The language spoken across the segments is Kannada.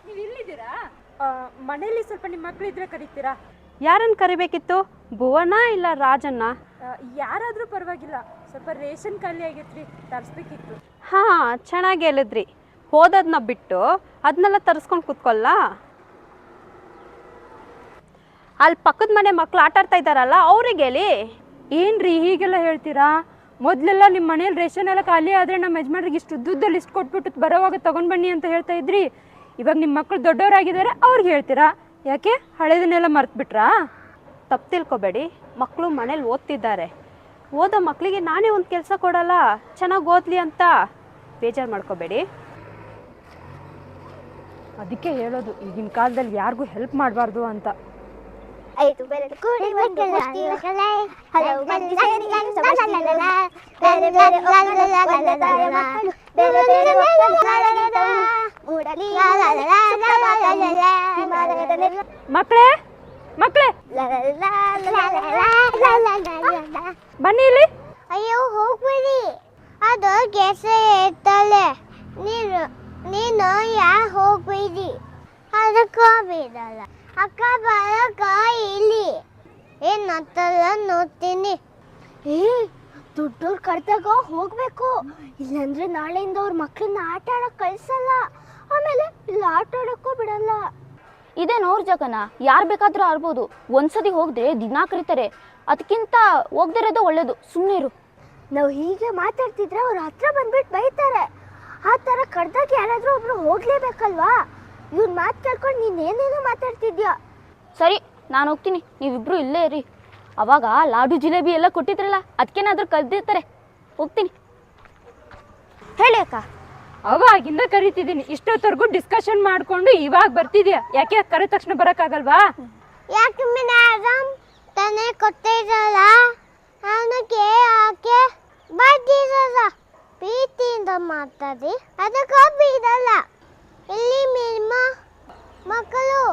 ನೀವು ಇಲ್ಲಿದ್ದೀರಾ? ಮನೇಲಿ ಸ್ವಲ್ಪ ನಿಮ್ಮ ಮಕ್ಕಳಿದ್ರೆ ಕರೀತೀರಾ? ಯಾರನ್ನು ಕರಿಬೇಕಿತ್ತು? ಭುವನ ಇಲ್ಲ ರಾಜನ್ನ? ಯಾರಾದರೂ ಪರವಾಗಿಲ್ಲ, ಸ್ವಲ್ಪ ರೇಷನ್ ಖಾಲಿ ಆಗೈತ್ರಿ, ತರಿಸ್ಬೇಕಿತ್ತು. ಹಾಂ, ಚೆನ್ನಾಗಿ ಹೇಳಿದ್ರಿ. ಓದೋದನ್ನ ಬಿಟ್ಟು ಅದನ್ನೆಲ್ಲ ತರಿಸ್ಕೊಂಡು ಕೂತ್ಕೊಳ್ಳ. ಅಲ್ಲಿ ಪಕ್ಕದ ಮನೆ ಮಕ್ಕಳು ಆಟ ಆಡ್ತಾ ಇದ್ದಾರಲ್ಲ, ಅವ್ರಿಗೆ ಹೇಳಿ. ಏನ್ರಿ ಹೀಗೆಲ್ಲ ಹೇಳ್ತೀರಾ? ಮೊದಲೆಲ್ಲ ನಿಮ್ಮ ಮನೇಲಿ ರೇಷನ್ ಎಲ್ಲ ಖಾಲಿ ಆದರೆ ನಮ್ಮ ಯಜಮಾನ್ರಿಗೆ ಇಷ್ಟು ಉದ್ದುದ್ದಲ್ಲಿ ಲಿಸ್ಟ್ ಕೊಟ್ಬಿಟ್ಟು ಬರೋವಾಗ ತೊಗೊಂಡು ಬನ್ನಿ ಅಂತ ಹೇಳ್ತಾ ಇದ್ರಿ. ಇವಾಗ ನಿಮ್ಮ ಮಕ್ಕಳು ದೊಡ್ಡವರಾಗಿದ್ದಾರೆ, ಅವ್ರಿಗೆ ಹೇಳ್ತೀರಾ? ಯಾಕೆ ಹಳೇದನ್ನೆಲ್ಲ ಮರ್ತ್ಬಿಟ್ರಾ? ತಪ್ಪು ತಿಳ್ಕೊಬೇಡಿ, ಮಕ್ಕಳು ಮನೇಲಿ ಓದ್ತಿದ್ದಾರೆ. ಓದೋ ಮಕ್ಕಳಿಗೆ ನಾನೇ ಒಂದು ಕೆಲಸ ಕೊಡಲ್ಲ, ಚೆನ್ನಾಗಿ ಓದಲಿ ಅಂತ. ಬೇಜಾರು ಮಾಡ್ಕೋಬೇಡಿ. ಅದಕ್ಕೆ ಹೇಳೋದು, ಈಗಿನ ಕಾಲದಲ್ಲಿ ಯಾರಿಗೂ ಹೆಲ್ಪ್ ಮಾಡಬಾರ್ದು ಅಂತ. ಮಕ್ಕಳೇ ಮಕ್ಕಳೇ ಬನ್ನಿ ಇಲ್ಲಿ. ಅಯ್ಯೋ ಹೋಗ್ಬೇಡಿ, ಅದು ಕೆಲಸ ಇರ್ತಾಳೆ. ನೀನು ಹೋಗ್ಬೇಡಿ, ಅದಕ್ಕ ಬಿಡಲ್ಲ. ಅಕ್ಕ ಬರಕ ಇಲ್ಲಿ ಏನಂತಲ್ಲ ನೋಡ್ತೀನಿ. ದೊಡ್ಡವ್ರು ಕರೆದಾಗ ಹೋಗ್ಬೇಕು, ಇಲ್ಲಾಂದ್ರೆ ನಾಳೆಯಿಂದ ಅವ್ರ ಮಕ್ಕಳನ್ನ ಆಟ ಆಡಕ್ ಕಳ್ಸಲ್ಲ, ಆಮೇಲೆ ಇಲ್ಲಿ ಆಟ ಆಡಕ್ಕೂ ಬಿಡಲ್ಲ. ಇದೇನು ಅವ್ರ ಜಗನ, ಯಾರು ಬೇಕಾದ್ರೂ ಆಡ್ಬೋದು. ಒಂದ್ಸತಿ ಹೋಗದೆ ದಿನಾ ಕರೀತಾರೆ, ಅದಕ್ಕಿಂತ ಹೋಗ್ದಿರೋದು ಒಳ್ಳೇದು. ಸುಮ್ಮನೆ ಇರು. ನಾವು ಹೀಗೆ ಮಾತಾಡ್ತಿದ್ರೆ ಅವ್ರ ಹತ್ರ ಬಂದ್ಬಿಟ್ಟು ಬೈತಾರೆ. ಆ ಥರ ಕಡ್ದಾಗ ಯಾರಾದರೂ ಒಬ್ರು ಹೋಗ್ಲೇಬೇಕಲ್ವಾ? ಇವ್ನ ಮಾತು ಕೇಳ್ಕೊಂಡು ನೀನೇನೇನೋ ಮಾತಾಡ್ತಿದ್ಯಾ. ಸರಿ, ನಾನು ಹೋಗ್ತೀನಿ, ನೀವಿಬ್ರು ಇಲ್ಲೇ ಇರಿ. ಅವಾಗ ಲಾಡು ಜಿಲೇಬಿ ಎಲ್ಲ ಕೊಟ್ಟಿದ್ರಲ್ಲ, ಅದಕ್ಕೇನಾದ್ರೂ ಕಲ್ದಿರ್ತಾರೆ. ಹೋಗ್ತೀನಿ. ಹೇಳಿ ಅಕ್ಕ. ಅವಾಗಿಂದ ಕರಿತಿದ್ದೀನಿ, ಇಷ್ಟೊತ್ತವರೆಗೂ ಡಿಸ್ಕಷನ್ ಮಾಡ್ಕೊಂಡು ಇವಾಗ ಬರ್ತಿದ್ಯಾ. ಯಾಕೆ ಕರೆದ ತಕ್ಷಣ ಬರೋಕ್ಕಾಗಲ್ವಾ? ಯಾಕೆ ಮೇಡಮ್ ತಾನೇ ಕೊಟ್ಟಿರಲ್ಲ, ನನಗೆ ಯಾಕೆ ಬರ್ದಿರಲ್ಲ? ಪ್ರೀತಿಯಿಂದ ಮಾತಾಡಿ, ಅದಕ್ಕೆ ಬಿಡಲ್ಲ. ಇಲ್ಲಿ ನಿಮ್ಮ ಮಕ್ಕಳು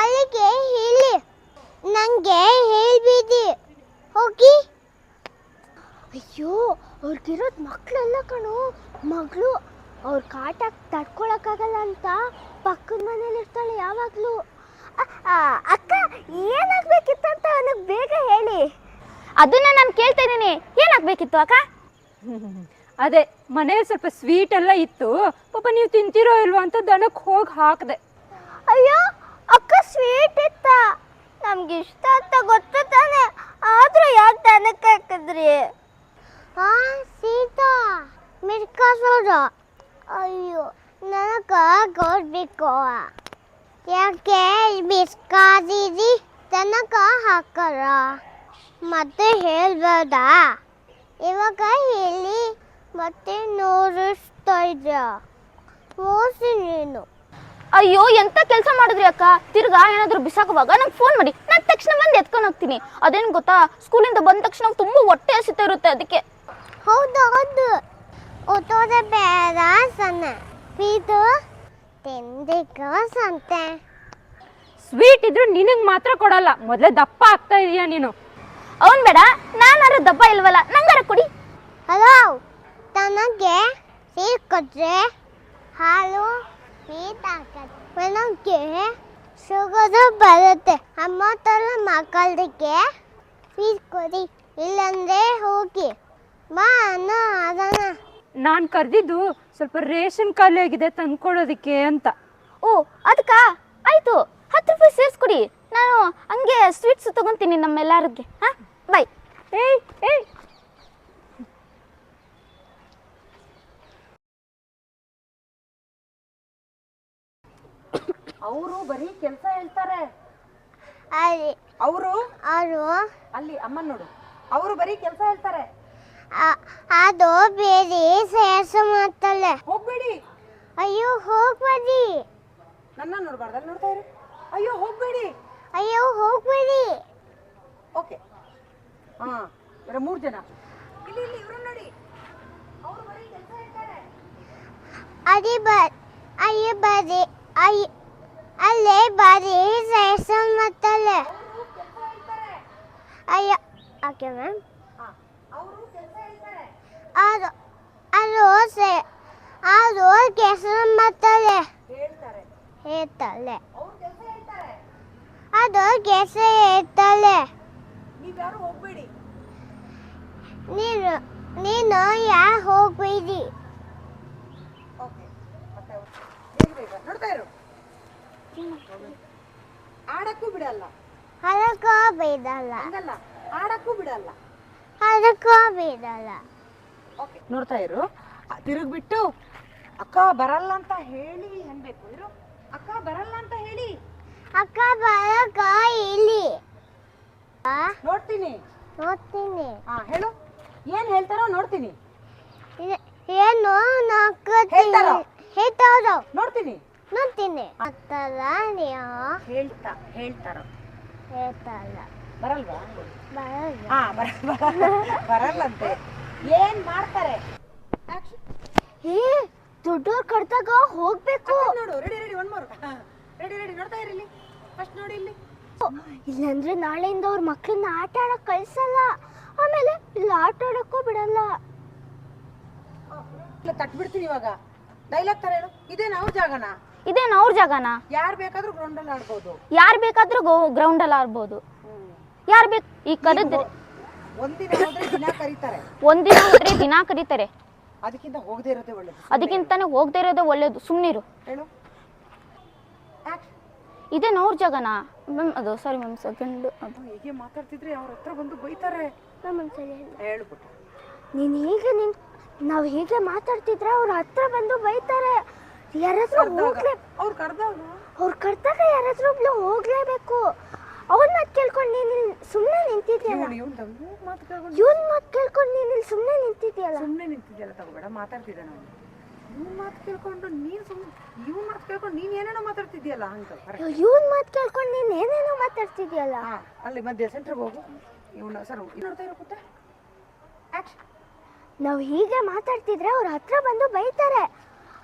ಅಲ್ಲಿಗೆ ಹೇಳಿ, ನನಗೆ ಹೇಳ್ಬಿಡಿ ಹೋಗಿ. ಅಯ್ಯೋ, ಅವ್ರಿಗಿರೋದು ಮಕ್ಕಳೆಲ್ಲ ಕಣೋ, ಮಗಳು. ಅವ್ರ ಕಾಟ ತಡ್ಕೊಳಕ್ಕಾಗಲ್ಲ ಅಂತ ಪಕ್ಕದ ಮನೇಲಿ ಇರ್ತಾಳೆ ಯಾವಾಗಲೂ. ಅಕ್ಕ ಏನಾಗಬೇಕಿತ್ತಂತ ನನಗೆ ಬೇಗ ಹೇಳಿ. ಅದನ್ನ ನಾನು ಕೇಳ್ತಾ ಇದ್ದೀನಿ, ಏನಾಗಬೇಕಿತ್ತು ಅಕ್ಕ? ಅದೇ ಮನೇಲಿ ಸ್ವಲ್ಪ ಸ್ವೀಟ್ ಎಲ್ಲ ಇತ್ತು, ಪಾಪ ನೀವು ತಿಂತಿರೋ ಇಲ್ವೋ ಅಂತ ದನಕ್ಕೆ ಹೋಗಿ ಹಾಕಿದೆ. ಅಯ್ಯೋ ಅಕ್ಕ, ಸ್ವೀಟ್ ಇತ್ತ? ನಮ್ಗೆ ಇಷ್ಟ ಅಂತ ಗೊತ್ತು ತಾನೆ, ಆದ್ರೂ ಯಾಕೆ ದನಕ್ಕೆ ಹಾಕಿದ್ರಿ? ಸೀತಾ ಮಿರ್ಕಾಸೋದ. ಅಯ್ಯೋ ನನಗೆ ಕೊಡ್ಬೇಕು. ಯಾಕೆ ಬಿಸ್ಕಾದಿರಿ ದನಕ್ಕೆ ಹಾಕರ? ಮತ್ತೆ ಹೇಳ್ಬೋದಾ? ಇವಾಗ ಹೇಳಿ, ಮತ್ತೆ ನೋಡಿಸ್ತಾ ಇದ್ಯಾ? ಮೋಸಿ ನೀನು. ಅಯ್ಯೋ, ಎಂತ ಕೆಲಸ ಮಾಡಿದ್ರಿ ಅಕ್ಕ? ತಿರ್ಗಾ ಏನಾದರೂ ಬಿಸಾಕುವಾಗ ನಂಗೆ ಫೋನ್ ಮಾಡಿ, ನಾನು ತಕ್ಷಣ ಬಂದು ಎತ್ಕೊಂಡು ಹೋಗ್ತೀನಿ. ಅದೇನು ಗೊತ್ತಾ, ಸ್ಕೂಲಿಂದ ಬಂದ ತಕ್ಷಣ ತುಂಬ ಹೊಟ್ಟೆ ಹಸಿತಾ ಇರುತ್ತೆ, ಅದಕ್ಕೆ. ಹೌದು ಹೌದು, ಓದೋದ ಬೇಡ ಸಣ್ಣ ಇದು ತಿಂದಿಕ ಸಂತೆ. ಸ್ವೀಟ್ ಇದ್ರು ನಿನಗೆ ಮಾತ್ರ ಕೊಡಲ್ಲ, ಮೊದಲೇ ದಪ್ಪ ಆಗ್ತಾ ಇದೀಯಾ ನೀನು. ಅವನ್ ಬೇಡ, ನಾನಾರು ದಪ್ಪ ಇಲ್ವಲ್ಲ, ನಂಗಾರ ಕೊಡಿ. ಹಲೋ, ನನಗೆ ಸ್ವೀಟ್ ಕೊಟ್ರೆ ಹಾಲು ಸ್ವೀಟ್ ಹಾಕತ್ತೆ, ನನಗೆ ಶುಗರು ಬರುತ್ತೆ. ಅಮ್ಮ ಥರ ಮಕ್ಕಳಿಗೆ ಸ್ವೀಟ್ ಕೊಡಿ, ಇಲ್ಲಾಂದ್ರೆ ಹೋಗಿ ಬಾ ಅನ್ನ ಅದನ್ನ. ನಾನು ಕರೆದಿದ್ದು ಸ್ವಲ್ಪ ರೇಷನ್ ಖಾಲಿ ಆಗಿದೆ ತಂದ್ಕೊಡೋದಕ್ಕೆ ಅಂತ. ಓ ಅದಕ್ಕ ಆಯ್ತು, 10 ರೂಪಾಯಿ ಸೇರಿಸ್ಕೊಡಿ, ನಾನು ಹಂಗೆ ಸ್ವೀಟ್ಸ್ ತಗೊಂತೀನಿ ನಮ್ಮೆಲ್ಲರಿಗೆ. ಹಾಂ ಬಾಯ್. ಏಯ್ ಏಯ್, ಅವರು ಬರೀ ಕೆಲಸ ಹೇಳ್ತಾರೆ. ಅವರು ಅಲ್ಲಿ ಅಮ್ಮ ನೋಡು, ಅವರು ಬರೀ ಕೆಲಸ ಹೇಳ್ತಾರೆ. ಅದು ಬೇರೆ ಸೇರ್ಸ ಮಾಡ್ತಾಳೆ. ಹೋಗ್ಬೇಡಿ. ಅಯ್ಯೋ ಹೋಗ್ಬೇಡಿ. ನನ್ನ ನೋಡ್ಬಾರ್ದಲ್ಲಿ ನೋಡ್ತಾ ಇರಿ. ಅಯ್ಯೋ ಹೋಗ್ಬೇಡಿ. ಅಯ್ಯೋ ಹೋಗ್ಬೇಡಿ. ಓಕೆ, ಹಾ, ಇವರು 3 ಜನ ಇಲ್ಲಿ ಇಲ್ಲಿ ಇವರು ನೋಡಿ, ಅವರು ಬರೀ ಕೆಲಸ ಹೇಳ್ತಾರೆ. ಅಯ್ಯ ಬರೀ ಅಲ್ಲೇ ಬರೀ ಸೇರ್ಸ ಮಾಡ್ತಾಳೆ. ಅಯ್ಯ ಓಕೆ ಮ್ಯಾಮ್. ಅದು ಕೆಸರು ಮಾಡ್ತಾರೆ ಹೇಳ್ತಾರೆ. ಹೇಳ್ತಾಳೆ ಅವ್ರ ಕೆಲಸ ಹೇಳ್ತಾರೆ. ಅದು ಕೆಸರು ಹೇಳ್ತಾಳೆ ನೀವ್ಯಾರು ಹೋಗ್ಬೇಡಿ. ನೀನು ಯಾರು ಹೋಗ್ಬೇಡಿ ಓಕೆ. ಮತ್ತೆ ಬೇಗ ನೋಡ್ತಾ ಇರು. ಆಡಕ್ಕೂ ಬಿಡಲ್ಲ. ಅದಕ್ಕೂ ಬಿಡಲ್ಲ ಹಂಗಲ್ಲ, ಆಡಕ್ಕೂ ಬಿಡಲ್ಲ. ಅದಕ್ಕೂ ಬಿಡಲ್ಲ ಓಕೆ, ನೋಡ್ತಾ ಇರು. ತಿರುಗ್ಬಿಟ್ಟು ಅಕ್ಕ ಬರಲ್ಲ ಅಂತ ಹೇಳಿ ಅನ್ಬೇಕು. ಇರು, ಅಕ್ಕ ಬರಲ್ಲ ಅಂತ ಹೇಳಿ. ಅಕ್ಕ ಬರಕ ಇಲ್ಲಿ ನೋಡ್ತೀನಿ. ನೋಡ್ತೀನಿ ಹೇಳು, ಏನ್ ಹೇಳ್ತಾರೋ ನೋಡ್ತೀನಿ. ಏನು ಹೇಳ್ತಾರೋ? ಹೇಳ್ತಾರೋ ನೋಡ್ತೀನಿ. ನೋಡ್ತೀನಿ ಆಗ್ತದ ನೀವು ಹೇಳ್ತಾರೋ? ಹೇಳ್ತಾರ ಬರಲ್ವಾ? ಬರಲ್ಲ ಬರಲ್ಲಂತೆ. ಏನ್ ಮಾಡ್ತಾರೆ? ದೊಡ್ಡವ್ರು ಕಡ್ದಾಗ ಹೋಗ್ಬೇಕು ನೋಡು. Ready one more. ರೆಡಿ ನೋಡ್ತಾ ಇರಿ. ಫಸ್ಟ್ ನೋಡಿ ಇಲ್ಲಿ. ಇಲ್ಲಾಂದ್ರೆ ನಾಳೆಯಿಂದ ಅವ್ರ ಮಕ್ಕಳನ್ನ ಆಟ ಆಡಕ್ ಕಳ್ಸಲ್ಲ, ಆಮೇಲೆ ಇಲ್ಲಿ ಆಟ ಆಡಕ್ಕೂ ಬಿಡಲ್ಲ. ತಟ್ಬಿಡ್ತೀನಿ ಇವಾಗ. ಡೈಲಾಗ್ ತರ ಹೇಳು. ಇದೇನು ಅವ್ರ ಜಾಗನ? ಇದೇನು ಅವ್ರ ಜಾಗನ? ಯಾರು ಬೇಕಾದ್ರೂ ಗ್ರೌಂಡ್ ಅಲ್ಲಿ ಆಡ್ಬೋದು. ಯಾರು ಬೇಕಾದ್ರೂ ಗ್ರೌಂಡ್ ಅಲ್ಲಿ ಆಡ್ಬೋದು. ಯಾರು ಬೇಕು ಈ ಕರೆದ್ರೆ ಒಂದಿನ ಹೋದ್ರೆ ದಿನ ಕರೀತಾರೆ. ಒಂದಿನ ಹೋದ್ರೆ ದಿನ ಕರೀತಾರೆ. ಅದಕ್ಕಿಂತ ಹೋಗದೆ ಇರೋದೇ ಒಳ್ಳೇದು. ಅದಕ್ಕಿಂತಾನೆ ಹೋಗದೆ ಇರೋದೇ ಒಳ್ಳೇದು. ಸುಮ್ಮನಿರು. ಹೇಳು. ಇದೇನು ಅವ್ರ ಜಾಗನ ಮ್ಯಾಮ್? ಅದು ಸಾರಿ ಮ್ಯಾಮ್, ಸೆಕೆಂಡ್. ಅದು ಹೀಗೆ ಮಾತಾಡ್ತಿದ್ರೆ ಅವ್ರ ಹತ್ರ ಬಂದು ಬೈತಾರೆ. ಹೇಳ್ಬಿಟ್ಟು ನಾವು ಹೀಗೆ ಮಾತಾಡ್ತಿದ್ರೆ ಅವ್ರ ಹತ್ರ ಬಂದು ಬೈತಾರೆ. ಯಾರಾದ್ರೂ ಹೋಗ್ಲೇ ಅವ್ರು ಕರ್ದಾಗ ಅವ್ರು ಕರ್ದಾಗ ಯಾರಾದ್ರೂ ಒಬ್ಳು ಹೋಗ್ಲೇಬೇಕು. ಅವ್ನ ಮಾತು ಕೇಳ್ಕೊಂಡು ನೀನು ಸುಮ್ಮನೆ ನಿಂತಿದ್ಯಲ್ಲ. ಇವನ್ ಮಾತು ಕೇಳ್ಕೊಂಡು ನೀನು ಸುಮ್ಮನೆ ನಿಂತಿದ್ಯಲ್ಲ. ಸುಮ್ಮನೆ ನಿಂತಿದ್ಯಲ್ಲ, ತಗೋಬೇಡ. ಮಾತಾಡ್ತಿದ್ದೆ ನಾನು. ಇವ್ನ ಮಾತು ಕೇಳ್ಕೊಂಡು ನೀನ್ ಸುಮ್ಮನೆ, ಇವ್ನ ಮಾತು ಕೇಳ್ಕೊಂಡು ನೀನ್ ಏನೇನೋ ಮಾತಾಡ್ತಿದ್ಯಲ್ಲ ಅಂತ. ಇವನ್ ಮಾತು ಕೇಳ್ಕೊಂಡು ನೀನು ಏನೇನೋ ಮಾತಾಡ್ತಿದ್ಯಲ್ಲ. ಅಲ್ಲಿ ಮಧ್ಯ ಸೆಂಟ್ರಿಗೆ ಹೋಗು. ಇವನ ಸರ್ ನೋಡ್ತಾ ಇರೋ ಪುಟ್ಟ. ನಾವು ಹೀಗೆ ಮಾತಾಡ್ತಿದ್ರೆ ಅವ್ರ ಹತ್ರ ಬಂದು ಬೈತಾರೆ.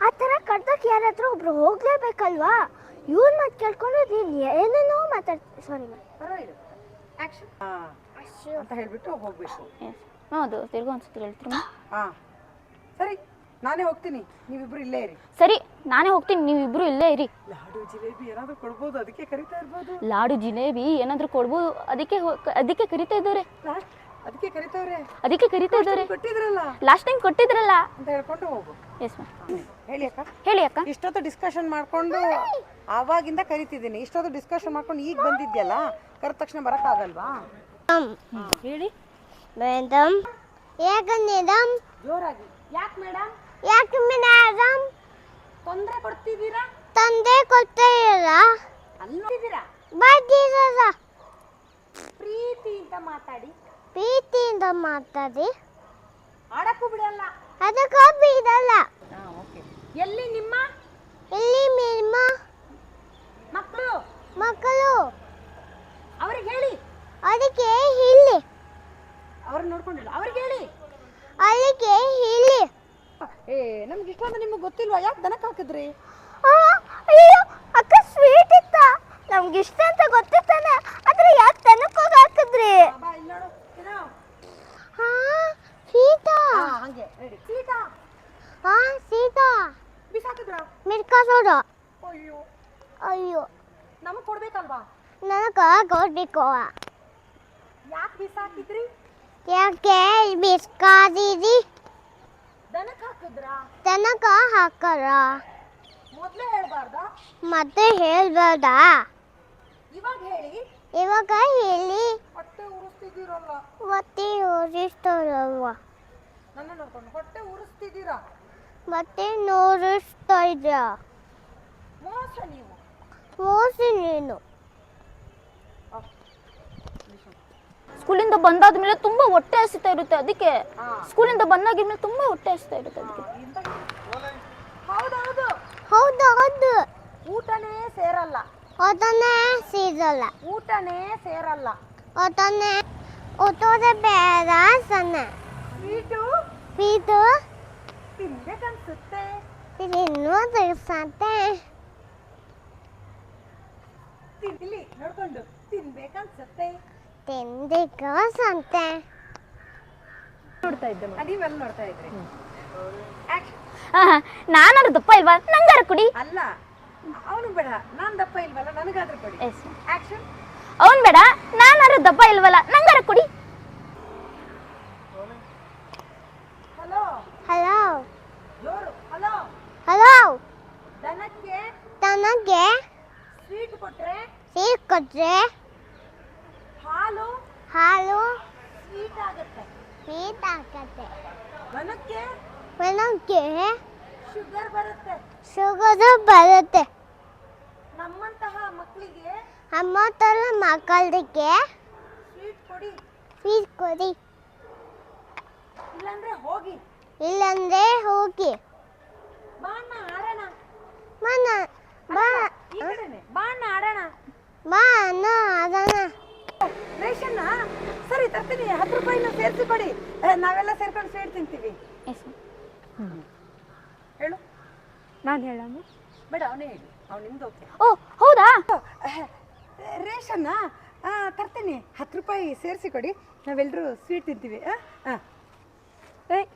ಆ ಥರ ಕಡ್ದಾಗ ಯಾರಾದ್ರೂ ಒಬ್ರು ಹೋಗ್ಲೇಬೇಕಲ್ವಾ? ಇವನ್ ಮಾತು ಕೇಳ್ಕೊಂಡು ನೀನು ಏನೇನೋ ಸಾರಿ ಪರವಾಗಿಲ್ಲ. ಆಕ್ಷನ್ ಅಂತ ಹೇಳ್ಬಿಟ್ಟು ಹೋಗ್ಬೇಕು. ಅದು ತಿರ್ಗೋ ಅನ್ಸುತ್ತೆ ಹೇಳ್ತೀರಿ. ಸರಿ, ನಾನೇ ಹೋಗ್ತೀನಿ, ನೀವಿಬ್ರು ಇಲ್ಲೇ ಇರಿ. ಸರಿ, ನಾನೇ ಹೋಗ್ತೀನಿ, ನೀವಿಬ್ರು ಇಲ್ಲೇ ಇರಿ. ಲಾಡು ಜಿಲೇಬಿ ಏನಾದ್ರು ಕೊಡ್ಬೋದು, ಅದಕ್ಕೆ ಕರಿತಾ ಇರ್ಬೋದು. ಲಾಡು ಜಿಲೇಬಿ ಏನಾದ್ರು ಕೊಡ್ಬೋದು, ಅದಕ್ಕೆ ಕರಿತಾ ಇದ್ದವ್ರೆ. ಅದಕ್ಕೆ ಕರಿತಾವ್ರೆ. ಅದಕ್ಕೆ ಕರಿತಾ ಇದ್ದವ್ರೆ. ಕೊಟ್ಟಿದ್ರಲ್ಲ, ಲಾಸ್ಟ್ ಟೈಮ್ ಕೊಟ್ಟಿದ್ರಲ್ಲ ಅಂತ ಹೇಳ್ಕೊಂಡು ಹೋಗು. Yes ma'am. ಹೇಳಿ ಅಕ್ಕ. ಹೇಳಿ ಅಕ್ಕ. ಇಷ್ಟೊತ್ತು ಡಿಸ್ಕಷನ್ ಮಾಡ್ಕೊಂಡು ಆವಾಗಿಂದ ಕರಿತಿದ್ದೀನಿ. ಇಷ್ಟೊತ್ತು ಡಿಸ್ಕಷನ್ ಮಾಡ್ಕೊಂಡು ಈಗ ಬಂದಿದ್ಯಲ್ಲ, ಕರೆದ ತಕ್ಷಣ ಬರೋಕ್ಕಾಗಲ್ವಾ? ಹೇಳಿ ಮೇಡಮ್. ಯಾಕೆ ಮೇಡಮ್? ಜೋರಾಗಿ. ಯಾಕೆ ಮೇಡಮ್? ಯಾಕೆ ಮೇಡಮ್ ತೊಂದರೆ ಕೊಡ್ತಿದ್ದೀರಾ? ತಂದೆ ಕೊಡ್ತೀರ ಅಲ್ಲಿದ್ದೀರಾ? ಬರ್ತೀರಲ್ಲ. ಪ್ರೀತಿಯಿಂದ ಮಾತಾಡಿ. ಪ್ರೀತಿಯಿಂದ ಮಾತಾಡಿ. ಆಡಕ್ಕೂ ಬಿಡಲ್ಲ. ಅದಕ್ಕೂ ಬಿಡಲ್ಲ. ಓಕೆ. ಎಲ್ಲಿ ನಿಮ್ಮ ಇಲ್ಲಿ ನಿಮ್ಮ ಮಕ್ಕಳು? ಮಕ್ಕಳು ಅವ್ರಿಗೆ ಹೇಳಿ. ಅದಕ್ಕೆ ಇಲ್ಲಿ ಅವ್ರನ್ನ ನೋಡ್ಕೊಂಡಿಲ್ಲ, ಅವ್ರಿಗೆ ಹೇಳಿ. ಅಲ್ಲಿಗೆ ಇಲ್ಲಿ. ನಮ್ಗೆ ಇಷ್ಟ ಅಂತ ನಿಮ್ಗೆ ಗೊತ್ತಿಲ್ವಾ? ಯಾಕೆ ದನಕ್ಕೆ ಹಾಕಿದ್ರಿ? ಅಯ್ಯೋ ಅಕ್ಕ, ಸ್ವೀಟ್ ಇತ್ತ. ನಮ್ಗೆ ಇಷ್ಟ ಅಂತ ಗೊತ್ತಿತ್ತಾನೆ, ಆದ್ರೆ ಯಾಕೆ ತನಕ ಹಾಕಿದ್ರಿ? ಬಾ ಇಲ್ಲಿ ನೋಡು. ಸೀತಾ. ಹಂಗೆ ರೆಡಿ. ಸೀತಾ. ಸೀತಾ ಬಿಸಾಕಿದ್ರ? ಮಿರ್ಕಾಸೋಡ. ಅಯ್ಯೋ ಅಯ್ಯೋ, ನಮಗೆ ಕೊಡ್ಬೇಕಲ್ವಾ? ನನಗ ಕೊಡ್ಬೇಕು. ಯಾಕೆ ಬಿಸಾಕಿದ್ರಿ? ಯಾಕೆ ಬಿಸ್ಕಾದಿರಿ? ದನಕ್ಕೆ ಹಾಕಿದ್ರಾ? ತನಕ ಹಾಕರ. ಮೊದಲೇ ಹೇಳ್ಬಾರ್ದಾ? ಮತ್ತೆ ಹೇಳ್ಬೇಡ. ಇವಾಗ ಹೇಳಿ. ಇವಾಗ ಹೇಳಿ. ಹೊಟ್ಟೆ ಉರಿಸ್ತಿದ್ದೀರಲ್ಲ. ಮತ್ತೆ ಉರಿಸ್ತಾರಲ್ವ? ನನ್ನ ನೋಡ್ಕೊಂಡು ಹೊಟ್ಟೆ ಉರಿಸ್ತಿದ್ದೀರಾ? ಮತ್ತೆ ನೋಡಿಸ್ತಾ ಇದ್ಯಾ? ಮೋಸ ನೀವು. ಮೋಸಿ ನೀನು. ಸ್ಕೂಲಿಂದ ಬಂದಾದ್ಮೇಲೆ ತುಂಬಾ ಹೊಟ್ಟೆ ಹಸಿತಾ ಇರುತ್ತೆ. ಅದಕ್ಕೆ ಸ್ಕೂಲಿಂದ ಬಂದಾಗಿದ್ಮೇಲೆ ತುಂಬಾ ಹೊಟ್ಟೆ ಹಸಿತಾ ಇರುತ್ತೆ. ಅದಕ್ಕೆ ಹೌದೌದು. ಹೌದು ಹೌದು. ಊಟನೇ ಸೇರಲ್ಲ. ಅದನ್ನೇ ಸೀರಲ್ಲ. ಊಟನೇ ಸೇರಲ್ಲ. ಅದನ್ನೇ ಊಟದ ಬೇಡ ಸಣ್ಣ. ಸ್ವೀಟು ಇದು ತಿನ್ಬೇಕನ್ಸುತ್ತೆ. ಇನ್ನೂ ತಿರ್ಸತ್ತೆ. ಇಲ್ಲಿ ನೋಡ್ಕೊಂಡು ತಿನ್ಬೇಕನ್ಸುತ್ತೆ. ತಿಂದಿಕ್ಕ ಸಂತೆ. ನೋಡ್ತಾ ಇದ್ದೆ. ನೀವೆಲ್ಲ ನೋಡ್ತಾ ಇದ್ರಿ. ನಾನಾರು ದಪ್ಪ ಇಲ್ವಾ ನಂಗಾರ ಕುಡಿ. ಅಲ್ಲ ಅವನು ಬೇಡ, ನಾನು ದಪ್ಪ ಇಲ್ವಲ್ಲ ನನಗಾದ್ರೂ ಕೊಡಿ. ಆಕ್ಷನ್. ಅವನ್ ಬೇಡ, ನಾನಾರು ದಪ್ಪ ಇಲ್ವಲ್ಲ ನಂಗಾರ ಕುಡಿ. ಹಲೋ ಹಲೋ ಜೋರು. ಹಲೋ ಹಲೋ ದನಕ್ಕೆ ನನಗೆ ಸ್ವೀಟ್ ಕೊಟ್ರೆ ಸ್ವೀಟ್ ಕೊಟ್ರೆ ಹಾಲು ಹಾಲು ಸ್ವೀಟ್ ಆಗುತ್ತೆ. ಸ್ವೀಟ್ ಆಗತ್ತೆ. ದನಕ್ಕೆ ನನಗೆ ಶುಗರ್ ಬರುತ್ತೆ. ಶುಗರು ಬರುತ್ತೆ. ನಮ್ಮಂತಹ ಮಕ್ಕಳಿಗೆ ಅಮ್ಮ ಥರ ಮಕ್ಕಳಿಗೆ ಸ್ವೀಟ್ ಕೊಡಿ, ಸ್ವೀಟ್ ಕೊಡಿ. ಇಲ್ಲಾಂದ್ರೆ ಹೋಗಿ. ಇಲ್ಲಂದ್ರೆ ಹೋಗಿ. ಬಾಣ್ಣ ಆಡೋಣ. ಮನ ಬಾ ಈ ಕಡೆನೆ ಬಾಣ್ಣ ಆಡೋಣ. ಬಾ ಅಣ್ಣ ಅದನ್ನ ರೇಷನ್ನ ಸರಿ ತರ್ತೀನಿ. 10 ರೂಪಾಯಿನ ಸೇರಿಸಿ ಕೊಡಿ. ನಾವೆಲ್ಲ ಸೇರ್ಕೊಂಡು ಸ್ವೀಟ್ ತಿಂತೀವಿ. ಹೇಳು. ನಾನು ಹೇಳಮ್ಮ. ಬೇಡ ಅವನೇ ಹೇಳಿ, ಅವ್ನು ನಿಮ್ದು ಓಕೆ. ಓ ಹೌದಾ? ರೇಷನ್ನ ತರ್ತೀನಿ. 10 ರೂಪಾಯಿ ಸೇರಿಸಿ ಕೊಡಿ, ನಾವೆಲ್ಲರೂ ಸ್ವೀಟ್ ತಿಂತೀವಿ. ಏಯ್